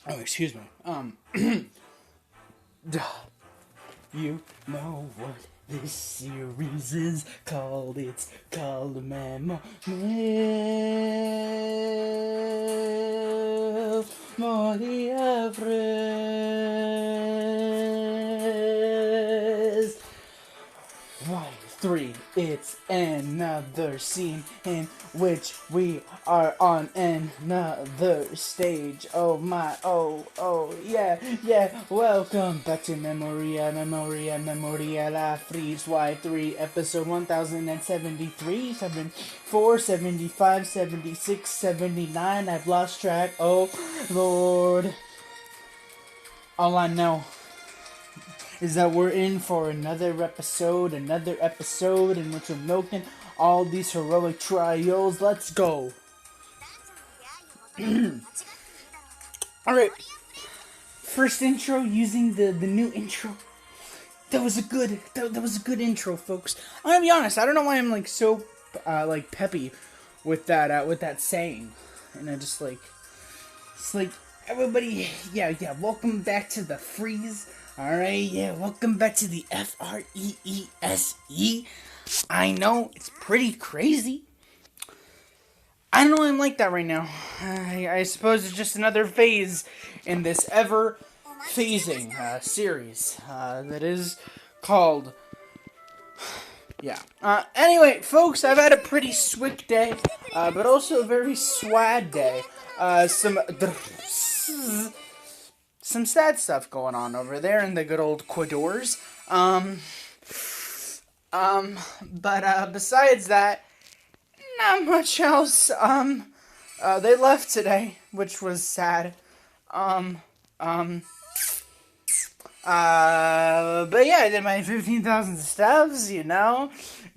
Oh, excuse me. Duh. You know what this series is called? It's called To Memoria Freese Y3. It's another scene in which we are on another stage. Oh my, oh, yeah, yeah. Welcome back to Memoria Freese Y3, episode 1073, 74, 75, 76, 79. I've lost track. Oh, Lord. All I know is that we're in for another episode in which we're milking all these heroic trials. Let's go. Alright, first intro using the new intro. That was a good intro, folks. I'm gonna be honest, I don't know why I'm like so like peppy with that saying. And I just like it's like everybody, yeah, welcome back to the freeze. Alright, yeah, welcome back to the FREESE. I know, it's pretty crazy. I don't know why I'm like that right now. I suppose it's just another phase in this ever-phasing series that is called... Yeah. Anyway, folks, I've had a pretty swick day, but also a very swag day. Some sad stuff going on over there in the good old Quadors. But besides that, not much else. They left today, which was sad. But yeah, I did my 15,000 steps, you know,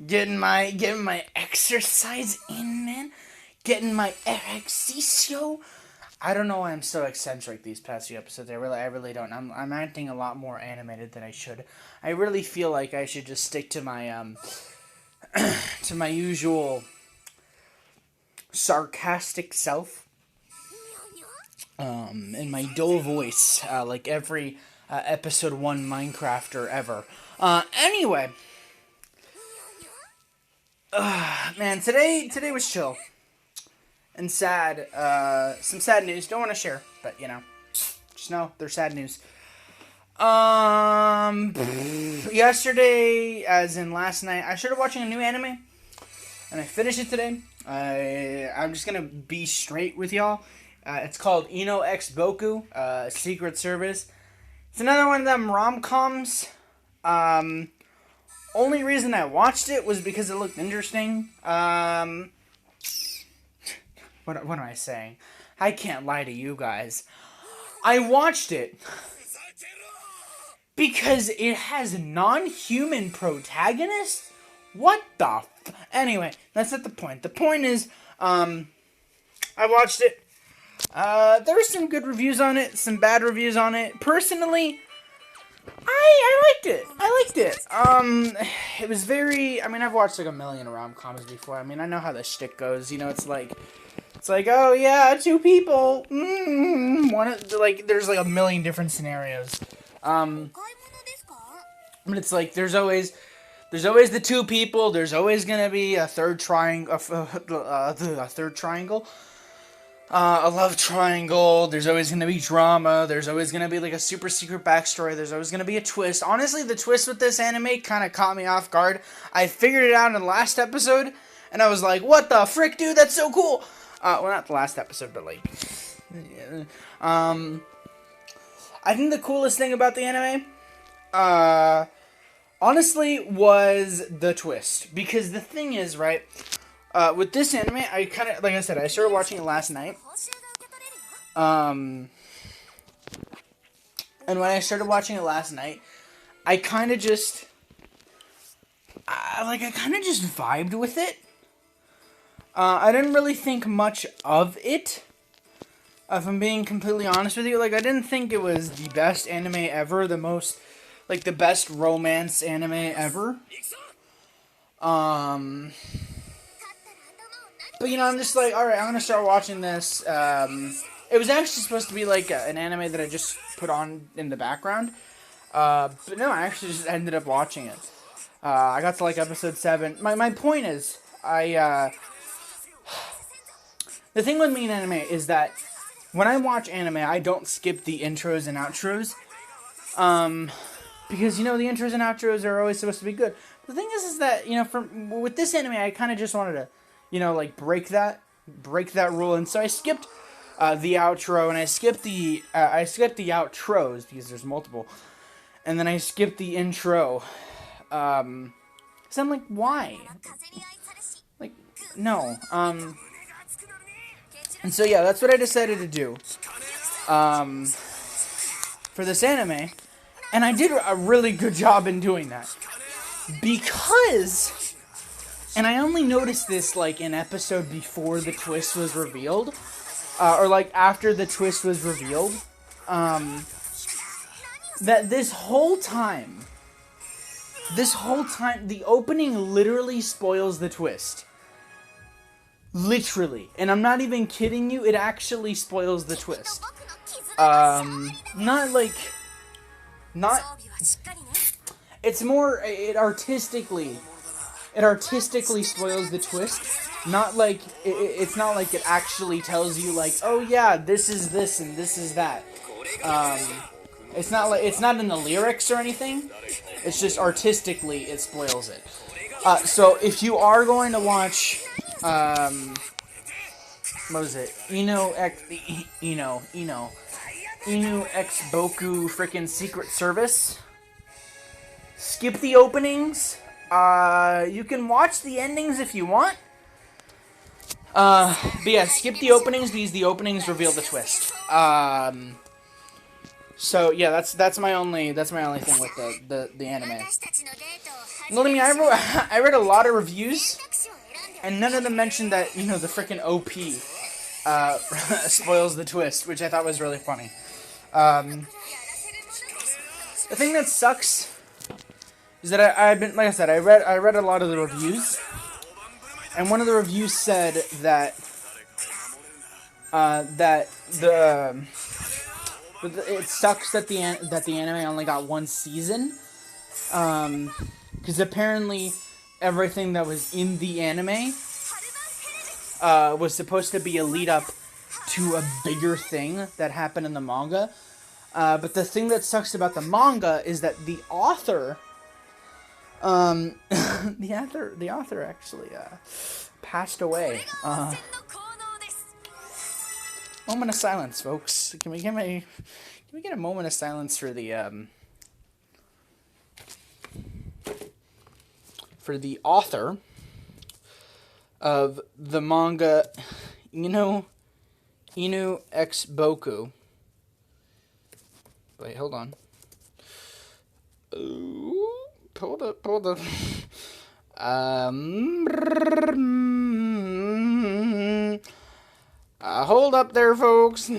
getting my exercise in, man, getting my exercicio. I don't know why I'm so eccentric these past few episodes. I really don't. I'm acting a lot more animated than I should. I really feel like I should just stick to my to my usual sarcastic self, in my dull voice, like every episode 1 Minecrafter ever. Anyway, man, today was chill and sad. Some sad news. Don't want to share, but you know, just know they're sad news. Yesterday, as in last night, I started watching a new anime, and I finished it today. I'm just gonna be straight with y'all. It's called Ino X Boku, Secret Service. It's another one of them rom-coms. Only reason I watched it was because it looked interesting. What am I saying? I can't lie to you guys. I watched it because it has non-human protagonists? What the Anyway, that's not the point. The point is, I watched it. There were some good reviews on it, some bad reviews on it. Personally, I liked it. It was very... I mean, I've watched like a million rom-coms before. I mean, I know how the shtick goes. You know, it's like, oh yeah, 2 people. There's like a million different scenarios. But it's like, there's always the 2 people. There's always gonna be a third triangle, a third triangle, a love triangle. There's always gonna be drama. There's always gonna be like a super secret backstory. There's always gonna be a twist. Honestly, the twist with this anime kind of caught me off guard. I figured it out in the last episode, and I was like, "What the frick, dude? That's so cool!" Well, not the last episode, but like, yeah. I think the coolest thing about the anime, honestly, was the twist. Because the thing is, right, with this anime, I kind of, like I said, I started watching it last night. And when I started watching it last night, I kind of just, I kind of just vibed with it. I didn't really think much of it. If I'm being completely honest with you, like, I didn't think it was the best anime ever, the best romance anime ever. But, you know, I'm just like, alright, I'm gonna start watching this, It was actually supposed to be like an anime that I just put on in the background. But no, I actually just ended up watching it. I got to like episode 7. My point is, the thing with me in anime is that when I watch anime, I don't skip the intros and outros. Because, the intros and outros are always supposed to be good. The thing is that, with this anime, I kind of just wanted to, like break that rule. And so I skipped the outro, and I skipped the outros because there's multiple. And then I skipped the intro. Because I'm like, why? Like, no. And so, yeah, that's what I decided to do. For this anime. And I did a really good job in doing that. Because, and I only noticed this, like, an episode before the twist was revealed. Or, like, after the twist was revealed. That this whole time, the opening literally spoils the twist. Literally. And I'm not even kidding you, it actually spoils the twist. It's more, it artistically spoils the twist. Not like, it's not like it actually tells you, like, oh yeah, this is this and this is that. It's not in the lyrics or anything. It's just artistically it spoils it. So if you are going to watch, what was it? Inu X Boku frickin' Secret Service. Skip the openings. You can watch the endings if you want. But yeah, skip the openings because the openings reveal the twist. So yeah, that's my only thing with the anime. Believe me, I read a lot of reviews, and none of them mentioned that the frickin' OP spoils the twist, which I thought was really funny. The thing that sucks is that I've been, like I said, I read a lot of the reviews, and one of the reviews said that it sucks that the anime only got one season, because apparently everything that was in the anime was supposed to be a lead up to a bigger thing that happened in the manga. But the thing that sucks about the manga is that the author, the author actually passed away. Moment of silence, folks. Can we get a moment of silence for the author of the manga Inu X Boku. Wait, hold on. Ooh, hold up. Hold up there, folks.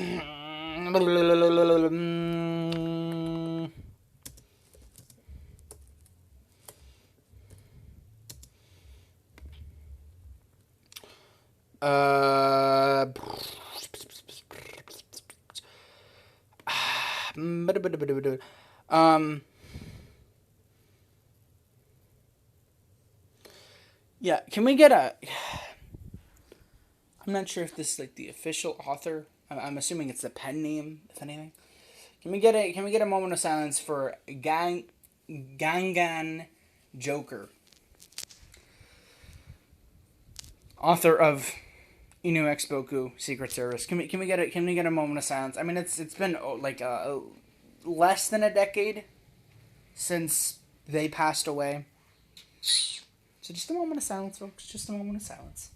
Yeah, can we get a... I'm not sure if this is like the official author. I'm assuming it's the pen name, if anything. Can we get a moment of silence for Gangan Joker, author of Inu X Boku Secret Service? Can we get a moment of silence? I mean, it's been like less than a decade since they passed away. So just a moment of silence, folks. Just a moment of silence.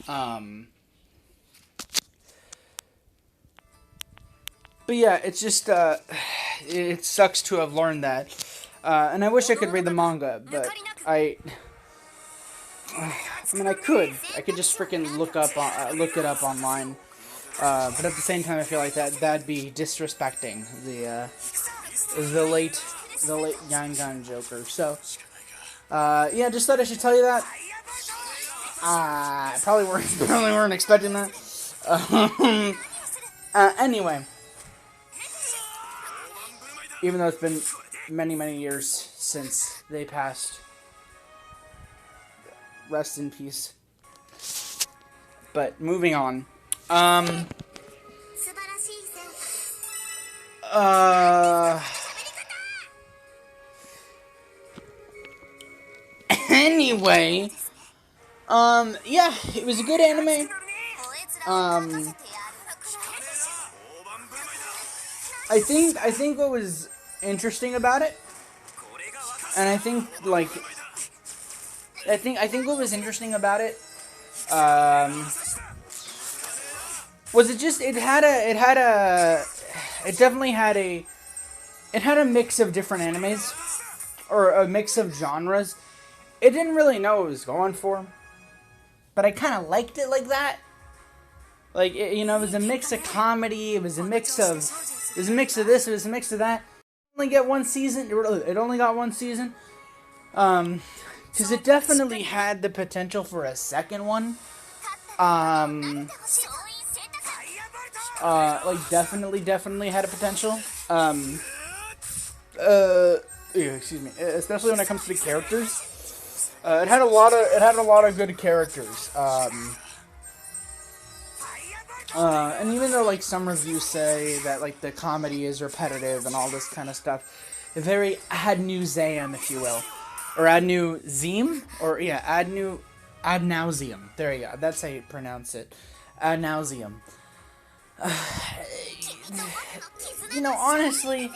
But yeah, it's just, it sucks to have learned that. And I wish I could read the manga, but I mean, I could just freaking look it up online. But at the same time, I feel like that'd be disrespecting the late Yangan Joker. So, yeah, just thought I should tell you that. Probably weren't expecting that. Anyway, even though it's been many years since they passed, rest in peace. But moving on. Anyway, yeah, it was a good anime. I think what was interesting about it, and I think what was interesting about it, was it definitely had a mix of different animes, or a mix of genres. It didn't really know what it was going for, but I kind of liked it like that. Like, it was a mix of comedy. It was a mix of this. It was a mix of that. It only got one season. Because it definitely had the potential for a second one. Definitely had a potential. Excuse me. Especially when it comes to the characters. It had a lot of good characters. And even though some reviews say that the comedy is repetitive and all this kind of stuff, very ad nauseam, if you will, or ad nauseam, or yeah, ad nauseam. There you go. That's how you pronounce it. Ad nauseam. Honestly,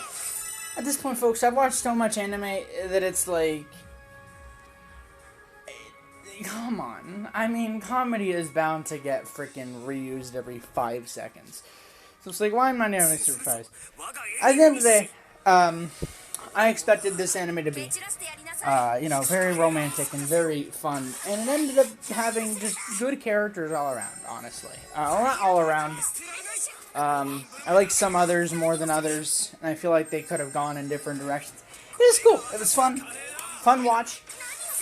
at this point, folks, I've watched so much anime that it's like, come on. I mean, comedy is bound to get freaking reused every 5 seconds. So it's like, why am I never surprised? At the end of the day, I expected this anime to be, very romantic and very fun. And it ended up having just good characters all around, honestly. Not all around. I like some others more than others. And I feel like they could have gone in different directions. It was cool. It was fun. Fun watch.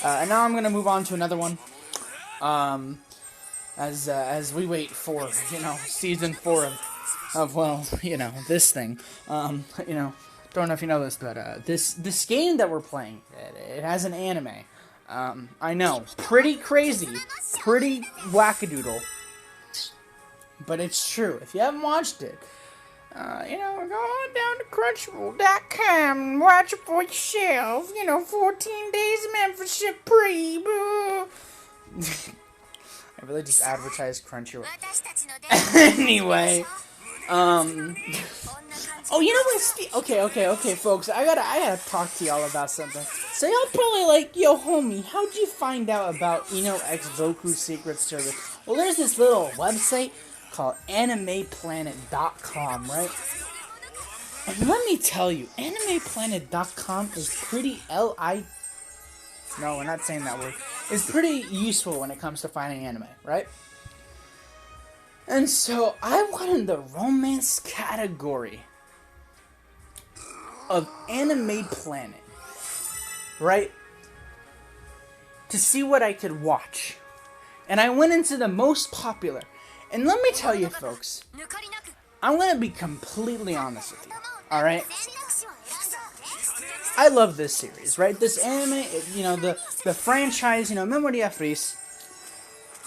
And now I'm going to move on to another one. As we wait for, season 4 of this thing. Don't know if you know this, but, this game that we're playing, it has an anime. I know, pretty crazy, pretty wackadoodle, but it's true. If you haven't watched it, go on down to Crunchyroll.com and watch it for yourself. 14 days membership I really just advertised Crunchyroll. Anyway, oh, you know what? Okay, folks. I gotta talk to y'all about something. So y'all probably like, yo, homie, how'd you find out about X Goku's Secret Service? Well, there's this little website called animeplanet.com, right? And let me tell you, animeplanet.com is pretty No, we're not saying that word. It's pretty useful when it comes to finding anime, right? And so I went in the romance category of Anime Planet, right? To see what I could watch. And I went into the most popular. And let me tell you, folks, I'm going to be completely honest with you, alright? I love this series, right? This anime, the franchise, Memoria Freese.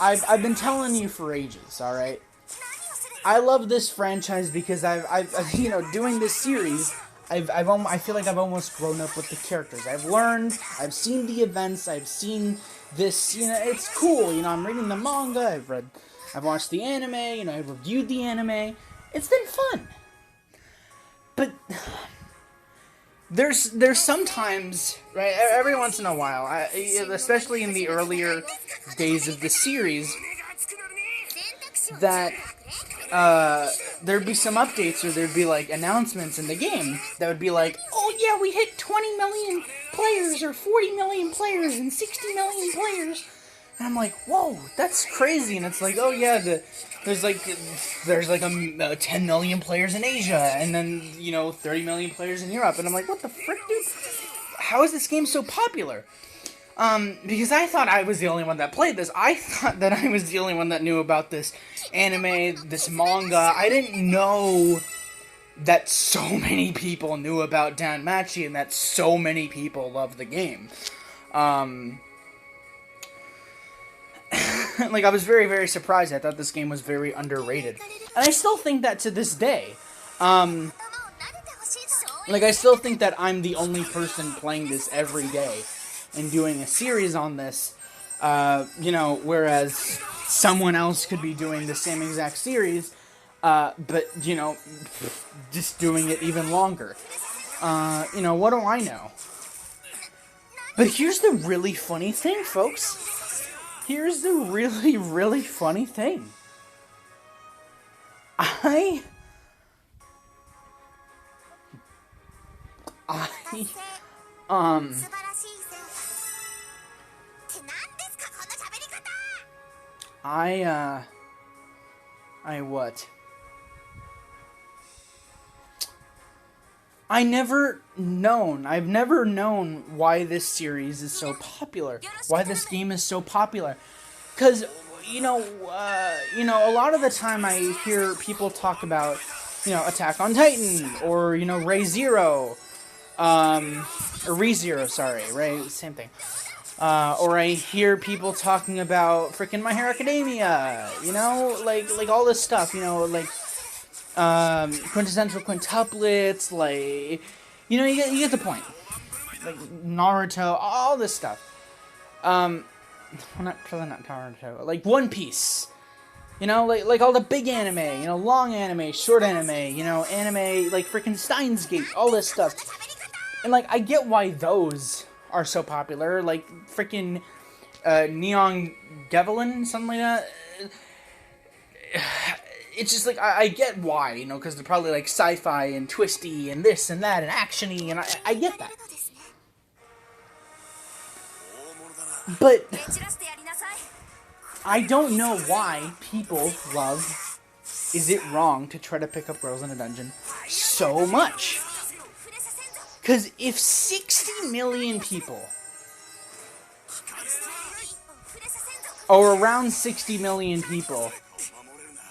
I've been telling you for ages, alright? I love this franchise because I've doing this series, I feel like I've almost grown up with the characters. I've learned, I've seen the events, I've seen this, it's cool, I'm reading the manga, I've watched the anime, I've reviewed the anime. It's been fun. But there's sometimes, right, every once in a while, especially in the earlier days of the series, that there'd be some updates, or there'd be like announcements in the game that would be like, oh yeah, we hit 20 million players, or 40 million players, and 60 million players. And I'm like, whoa, that's crazy. And it's like, oh yeah, there's like 10 million players in Asia, and then, 30 million players in Europe. And I'm like, what the frick, dude? How is this game so popular? Because I thought I was the only one that played this. I thought that I was the only one that knew about this anime, this manga. I didn't know that so many people knew about Danmachi, and that so many people love the game. Like, I was very, very surprised. I thought this game was very underrated. And I still think that to this day. Like, I still think that I'm the only person playing this every day and doing a series on this. Whereas someone else could be doing the same exact series, but, just doing it even longer. What do I know? But here's the really funny thing, folks. Here's the really, really funny thing. I I've never known why this series is so popular, why this game is so popular. Because, a lot of the time I hear people talk about, Attack on Titan, or, Re:Zero, or Re:Zero, sorry, right, same thing. Or I hear people talking about frickin' My Hero Academia, like all this stuff, quintessential quintuplets, like, you get the point. Like, Naruto, all this stuff. Well, not Naruto, like One Piece. Like all the big anime, long anime, short anime, anime, like frickin' Steins Gate, all this stuff. And, like, I get why those are so popular, like frickin' Neon Gevelin, something like that. It's just, like, I get why, because they're probably, like, sci-fi and twisty and this and that and action-y, and I get that. But I don't know why people love Is It Wrong to Try to Pick Up Girls in a Dungeon so much. Because if 60 million people, or around 60 million people,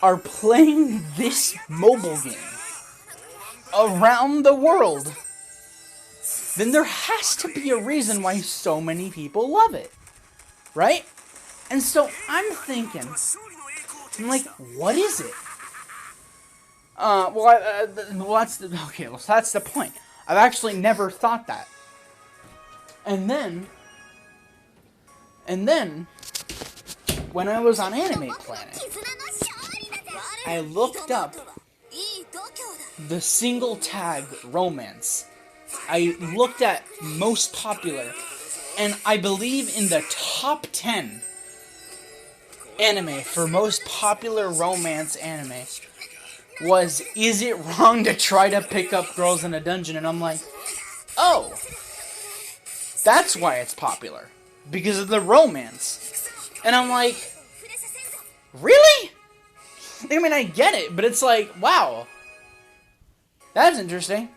are playing this mobile game around the world, then there has to be a reason why so many people love it, right? And so I'm thinking, like, what is it? That's the point. I've actually never thought that. And then, when I was on Anime Planet, I looked up the single tag romance. I looked at most popular, and I believe in the top 10 anime for most popular romance anime was Is It Wrong to Try to Pick Up Girls in a Dungeon? And I'm like, oh, that's why it's popular. Because of the romance. And I'm like, really? I mean, I get it, but it's like, wow, that's interesting.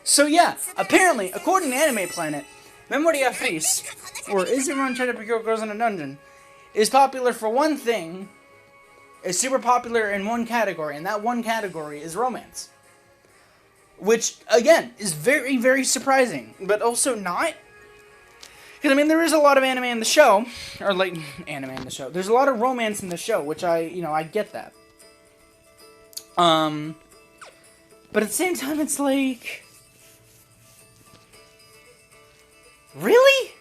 So yeah, apparently, according to Anime Planet, Memoria Freese, or Is It Wrong to Try to Pick Up Girls in a Dungeon, is popular for one thing, is super popular in one category, and that one category is romance. Which, again, is very, very surprising, but also not. Because, I mean, there is a lot of anime in the show, or, like, anime in the show. There's a lot of romance in the show, which I get that. But at the same time, it's like, really?